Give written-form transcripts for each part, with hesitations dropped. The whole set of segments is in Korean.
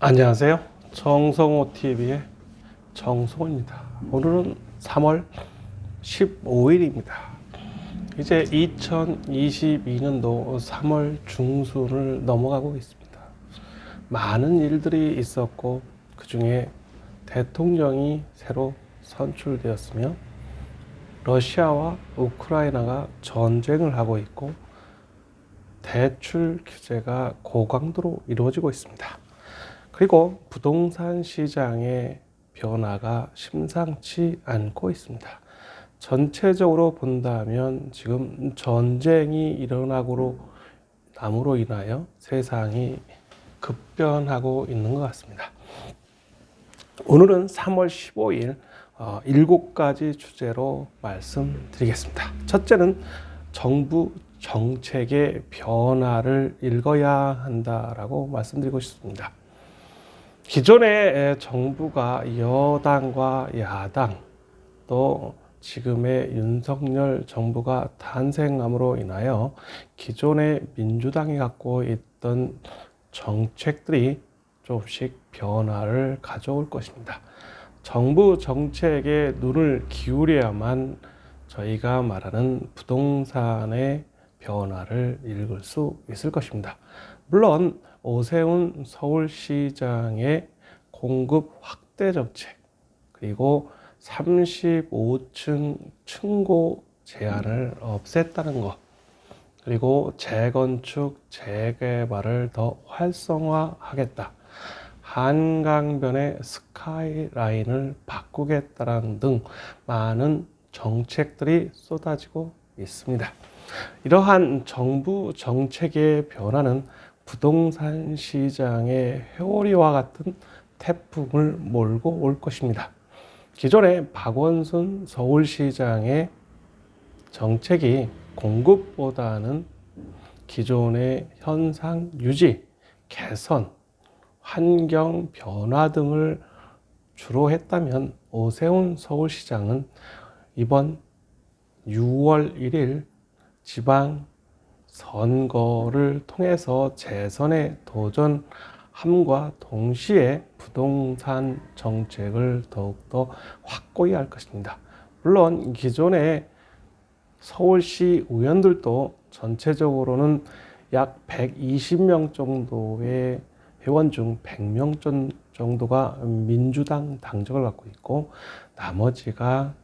안녕하세요. 정성호TV의 정성호입니다. 오늘은 3월 15일입니다. 이제 2022년도 3월 중순을 넘어가고 있습니다. 많은 일들이 있었고 그 중에 대통령이 새로 선출되었으며 러시아와 우크라이나가 전쟁을 하고 있고 대출 규제가 고강도로 이루어지고 있습니다. 그리고 부동산 시장의 변화가 심상치 않고 있습니다. 전체적으로 본다면 지금 전쟁이 일어나고 남으로 인하여 세상이 급변하고 있는 것 같습니다. 오늘은 3월 15일 7가지 주제로 말씀드리겠습니다. 첫째는 정부 정책의 변화를 읽어야 한다라고 말씀드리고 싶습니다. 기존의 정부가 여당과 야당 또 지금의 윤석열 정부가 탄생함으로 인하여 기존의 민주당이 갖고 있던 정책들이 조금씩 변화를 가져올 것입니다. 정부 정책에 눈을 기울여야만 저희가 말하는 부동산의 변화를 읽을 수 있을 것입니다. 물론 오세훈 서울시장의 공급 확대 정책, 그리고 35층 층고 제한을 없앴다는 것, 그리고 재건축, 재개발을 더 활성화하겠다, 한강변의 스카이라인을 바꾸겠다는 등 많은 정책들이 쏟아지고 있습니다. 이러한 정부 정책의 변화는 부동산 시장의 회오리와 같은 태풍을 몰고 올 것입니다. 기존의 박원순 서울시장의 정책이 공급보다는 기존의 현상 유지, 개선, 환경 변화 등을 주로 했다면 오세훈 서울시장은 이번 6월 1일 지방 선거를 통해서 재선에 도전함과 동시에 부동산 정책을 더욱더 확고히 할 것입니다. 물론 기존의 서울시 의원들도 전체적으로는 약 120명 정도의 회원 중 100명 정도가 민주당 당적을 갖고 있고 나머지가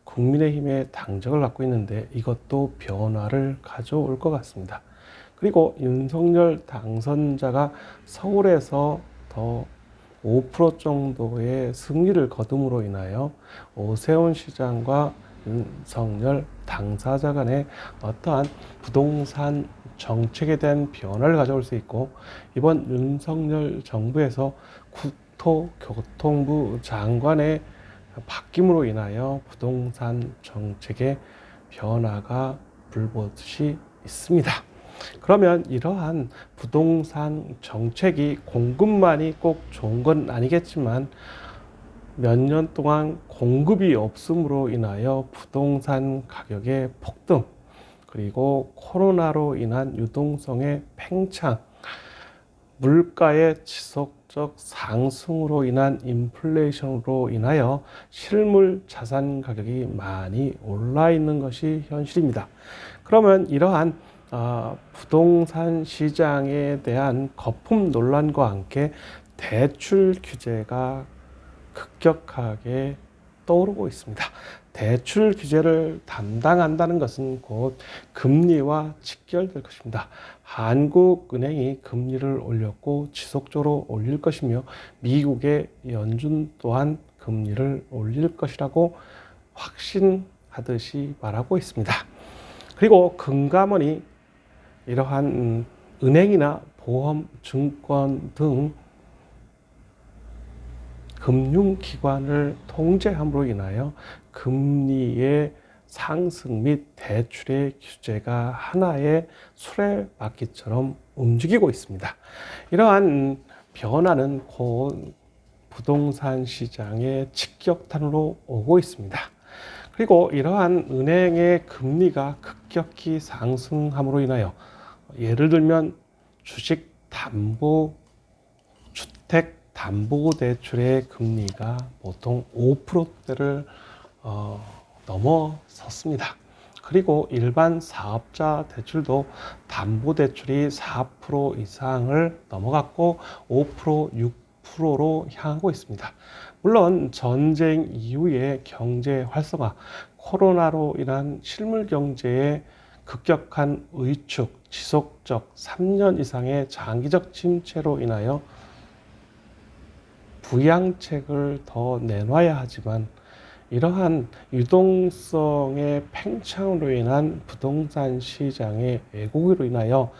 국민의힘의 당적을 갖고 있는데 이것도 변화를 가져올 것 같습니다. 그리고 윤석열 당선자가 서울에서 더 5% 정도의 승리를 거둠으로 인하여 오세훈 시장과 윤석열 당사자 간의 어떠한 부동산 정책에 대한 변화를 가져올 수 있고, 이번 윤석열 정부에서 국토교통부 장관의 바뀜으로 인하여 부동산 정책의 변화가 불보듯이 있습니다. 그러면 이러한 부동산 정책이 공급만이 꼭 좋은 건 아니겠지만 몇 년 동안 공급이 없음으로 인하여 부동산 가격의 폭등, 그리고 코로나로 인한 유동성의 팽창, 물가의 지속적 상승으로 인한 인플레이션으로 인하여 실물 자산 가격이 많이 올라 있는 것이 현실입니다. 그러면 이러한 부동산 시장에 대한 거품 논란과 함께 대출 규제가 급격하게 떠오르고 있습니다. 대출 규제를 담당한다는 것은 곧 금리와 직결될 것입니다. 한국은행이 금리를 올렸고 지속적으로 올릴 것이며 미국의 연준 또한 금리를 올릴 것이라고 확신하듯이 말하고 있습니다. 그리고 금감원이 이러한 은행이나 보험, 증권 등 금융기관을 통제함으로 인하여 금리의 상승 및 대출의 규제가 하나의 수레바퀴처럼 움직이고 있습니다. 이러한 변화는 곧 부동산 시장의 직격탄으로 오고 있습니다. 그리고 이러한 은행의 금리가 급격히 상승함으로 인하여 예를 들면 주식담보주택 주택담보대출의 금리가 보통 5%대를 넘어섰습니다. 그리고 일반 사업자 대출도 담보대출이 4% 이상을 넘어갔고 5%, 6%로 향하고 있습니다. 물론 전쟁 이후의 경제 활성화, 코로나로 인한 실물 경제의 급격한 위축, 지속적 3년 이상의 장기적 침체로 인하여 부양책을 더 내놔야 하지만 이러한 유동성의 팽창으로 인한 부동산 시장의 왜곡으로 인하여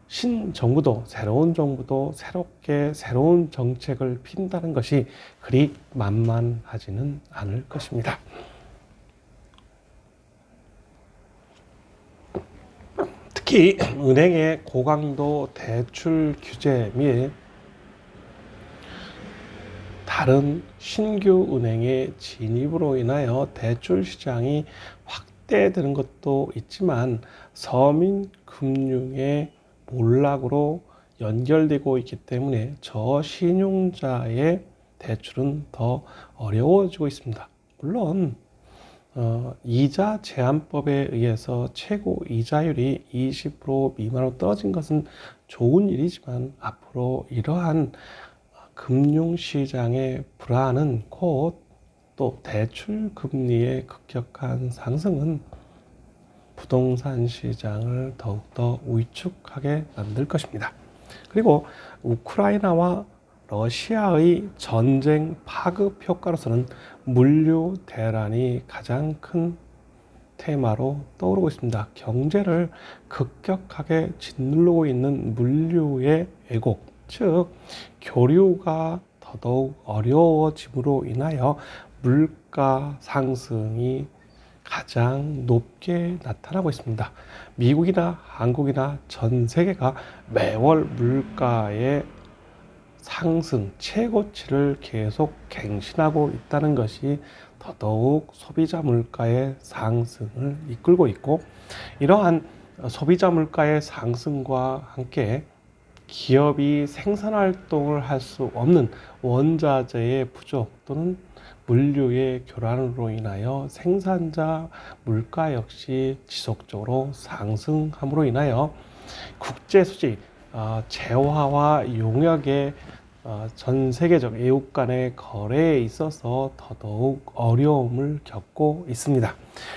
신정부도 새로운 정부도 새롭게 새로운 정책을 핀다는 것이 그리 만만하지는 않을 것입니다. 특히 은행의 고강도 대출 규제 및 다른 신규 은행의 진입으로 인하여 대출 시장이 확대되는 것도 있지만 서민 금융의 몰락으로 연결되고 있기 때문에 저신용자의 대출은 더 어려워지고 있습니다. 물론 이자 제한법에 의해서 최고 이자율이 20% 미만으로 떨어진 것은 좋은 일이지만 앞으로 이러한 금융시장의 불안은 곧 또 대출 금리의 급격한 상승은 부동산 시장을 더욱더 위축하게 만들 것입니다. 그리고 우크라이나와 러시아의 전쟁 파급 효과로서는 물류 대란이 가장 큰 테마로 떠오르고 있습니다. 경제를 급격하게 짓누르고 있는 물류의 왜곡, 즉 교류가 더더욱 어려워짐으로 인하여 물가 상승이 가장 높게 나타나고 있습니다. 미국이나 한국이나 전 세계가 매월 물가의 상승 최고치를 계속 갱신하고 있다는 것이 더더욱 소비자 물가의 상승을 이끌고 있고, 이러한 소비자 물가의 상승과 함께 기업이 생산 활동을 할 수 없는 원자재의 부족 또는 물류의 교란으로 인하여 생산자 물가 역시 지속적으로 상승함으로 인하여 국제 수지, 재화와 용역의 전 세계적 외국 간의 거래에 있어서 더더욱 어려움을 겪고 있습니다.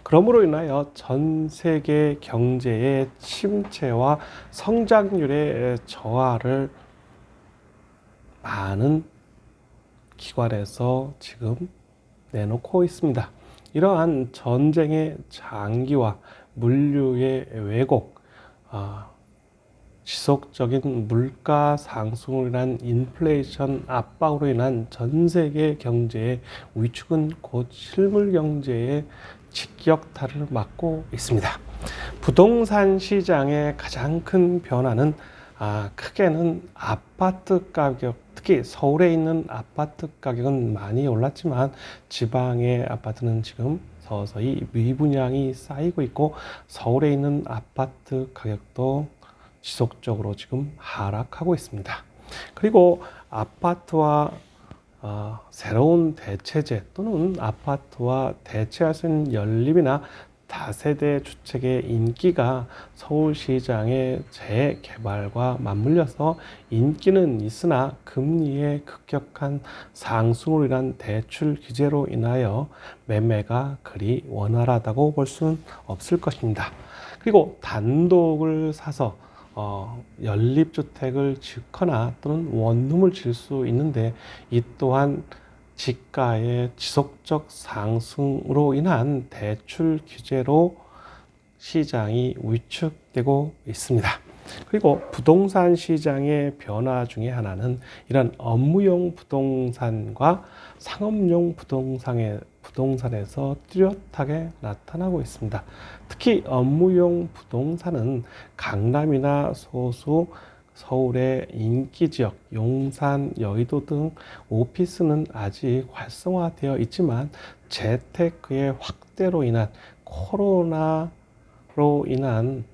그러므로 인하여 전 세계 경제의 침체와 성장률의 저하를 많은 기관에서 지금 내놓고 있습니다. 이러한 전쟁의 장기화, 물류의 왜곡, 지속적인 물가 상승으로 인한 인플레이션 압박으로 인한 전 세계 경제의 위축은 곧 실물 경제의 직격탄을 맞고 있습니다. 부동산 시장의 가장 큰 변화는 크게는 아파트 가격, 특히 서울에 있는 아파트 가격은 많이 올랐지만 지방의 아파트는 지금 서서히 미분양이 쌓이고 있고 서울에 있는 아파트 가격도 지속적으로 지금 하락하고 있습니다. 그리고 아파트와 새로운 대체제 또는 아파트와 대체할 수 있는 연립이나 다세대 주택의 인기가 서울시장의 재개발과 맞물려서 인기는 있으나 금리의 급격한 상승으로 인한 대출 규제로 인하여 매매가 그리 원활하다고 볼 수는 없을 것입니다. 그리고 단독을 사서 연립주택을 짓거나 또는 원룸을 질 수 있는데 이 또한 지가의 지속적 상승으로 인한 대출 규제로 시장이 위축되고 있습니다. 그리고 부동산 시장의 변화 중에 하나는 이런 업무용 부동산과 상업용 부동산에서 뚜렷하게 나타나고 있습니다. 특히 업무용 부동산은 강남이나 소수, 서울의 인기 지역, 용산, 여의도 등 오피스는 아직 활성화되어 있지만 재테크의 확대로 인한 코로나로 인한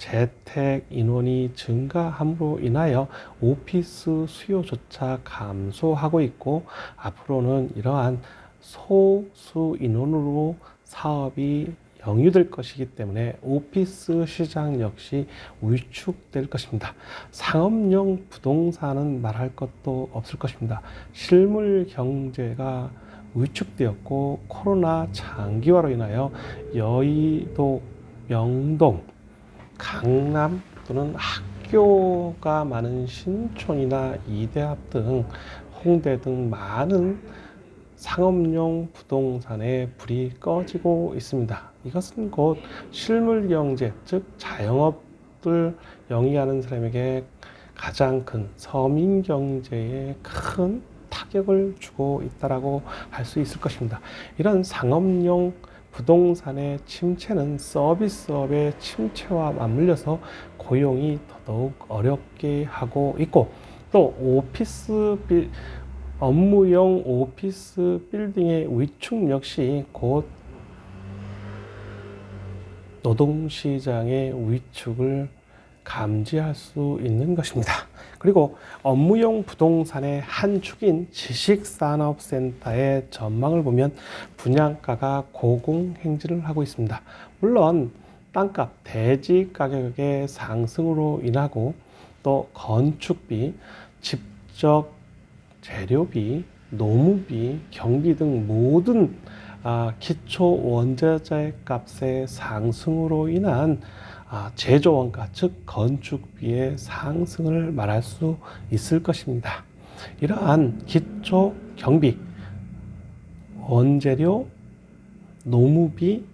재택 인원이 증가함으로 인하여 오피스 수요조차 감소하고 있고, 앞으로는 이러한 소수 인원으로 사업이 영위될 것이기 때문에 오피스 시장 역시 위축될 것입니다. 상업용 부동산은 말할 것도 없을 것입니다. 실물 경제가 위축되었고, 코로나 장기화로 인하여 여의도, 명동, 강남 또는 학교가 많은 신촌이나 이대합 등, 홍대 등 많은 상업용 부동산에 불이 꺼지고 있습니다. 이것은 곧 실물 경제, 즉 자영업을 영위하는 사람에게 가장 큰 서민 경제에 큰 타격을 주고 있다라고 할 수 있을 것입니다. 이런 상업용 부동산의 침체는 서비스업의 침체와 맞물려서 고용이 더더욱 어렵게 하고 있고, 또 업무용 오피스 빌딩의 위축 역시 곧 노동시장의 위축을 감지할 수 있는 것입니다. 그리고 업무용 부동산의 한 축인 지식산업센터의 전망을 보면 분양가가 고공행진을 하고 있습니다. 물론 땅값, 대지 가격의 상승으로 인하고, 또 건축비, 집적 재료비, 노무비, 경비 등 모든 기초 원자재 값의 상승으로 인한 제조 원가, 즉 건축비의 상승을 말할 수 있을 것입니다. 이러한 기초 경비, 원재료, 노무비,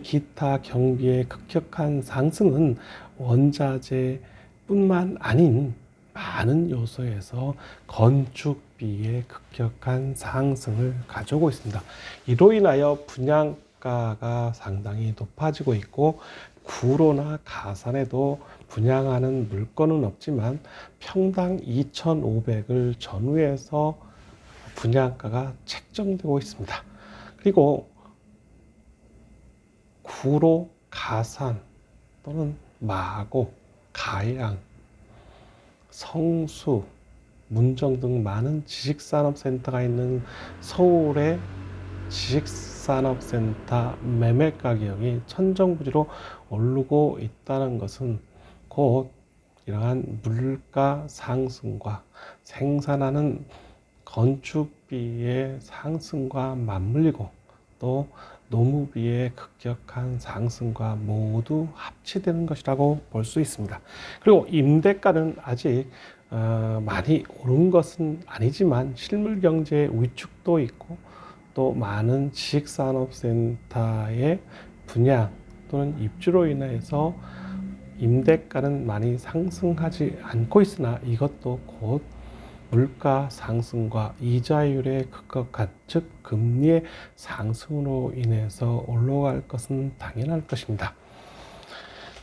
기타 경비의 급격한 상승은 원자재뿐만 아닌 많은 요소에서 건축비의 급격한 상승을 가져오고 있습니다. 이로 인하여 분양가가 상당히 높아지고 있고, 구로나 가산에도 분양하는 물건은 없지만 평당 2,500을 전후해서 분양가가 책정되고 있습니다. 그리고 구로, 가산 또는 마곡, 가양, 성수, 문정 등 많은 지식산업센터가 있는 서울의 지식산업센터 매매 가격이 천정부지로 오르고 있다는 것은 곧 이러한 물가 상승과 생산하는 건축비의 상승과 맞물리고, 또 노무비의 급격한 상승과 모두 합치되는 것이라고 볼 수 있습니다. 그리고 임대가는 아직 많이 오른 것은 아니지만 실물 경제의 위축도 있고, 또 많은 지식산업센터의 분양 또는 입주로 인해서 임대가는 많이 상승하지 않고 있으나, 이것도 곧 물가 상승과 이자율의 급격한, 즉 금리의 상승으로 인해서 올라갈 것은 당연할 것입니다.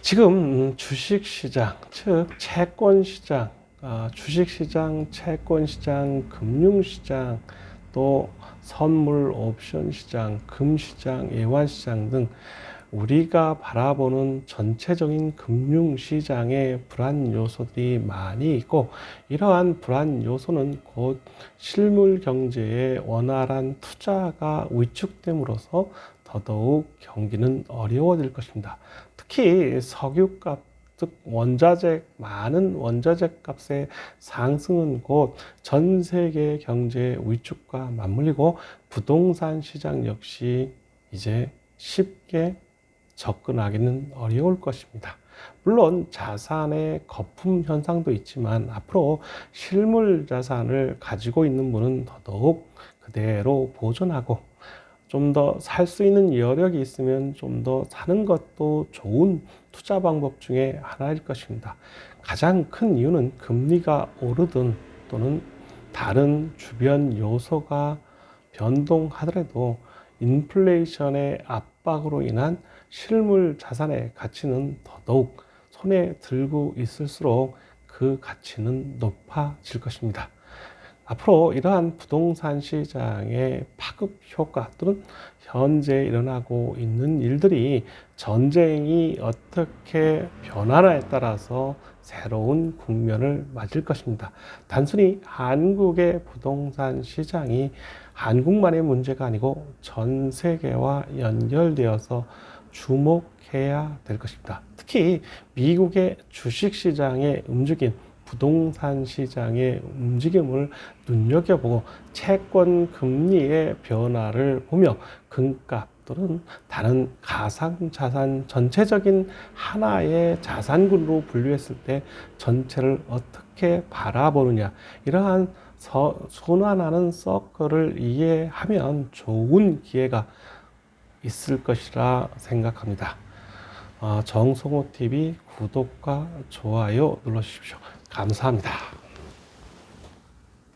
지금 주식시장, 즉 채권시장, 주식시장, 채권시장, 금융시장, 또 선물 옵션시장, 금시장, 애완시장 등 우리가 바라보는 전체적인 금융시장에 불안 요소들이 많이 있고, 이러한 불안 요소는 곧 실물 경제의 원활한 투자가 위축됨으로써 더더욱 경기는 어려워질 것입니다. 특히 석유값, 즉 많은 원자재 값의 상승은 곧 전 세계 경제의 위축과 맞물리고, 부동산 시장 역시 이제 쉽게 접근하기는 어려울 것입니다. 물론 자산의 거품 현상도 있지만, 앞으로 실물 자산을 가지고 있는 분은 더더욱 그대로 보존하고, 좀 더 살 수 있는 여력이 있으면 좀 더 사는 것도 좋은 투자 방법 중에 하나일 것입니다. 가장 큰 이유는 금리가 오르든 또는 다른 주변 요소가 변동하더라도 인플레이션의 압박으로 인한 실물 자산의 가치는 더더욱 손에 들고 있을수록 그 가치는 높아질 것입니다. 앞으로 이러한 부동산 시장의 파급 효과 또는 현재 일어나고 있는 일들이 전쟁이 어떻게 변하나에 따라서 새로운 국면을 맞을 것입니다. 단순히 한국의 부동산 시장이 한국만의 문제가 아니고 전 세계와 연결되어서 주목해야 될 것입니다. 특히 미국의 주식시장의 움직임, 부동산 시장의 움직임을 눈여겨보고 채권 금리의 변화를 보며 금값 또는 다른 가상자산 전체적인 하나의 자산군으로 분류했을 때 전체를 어떻게 바라보느냐, 이러한 순환하는 서클을 이해하면 좋은 기회가 있을 것이라 생각합니다. 정성호 TV 구독과 좋아요 눌러주십시오. 감사합니다.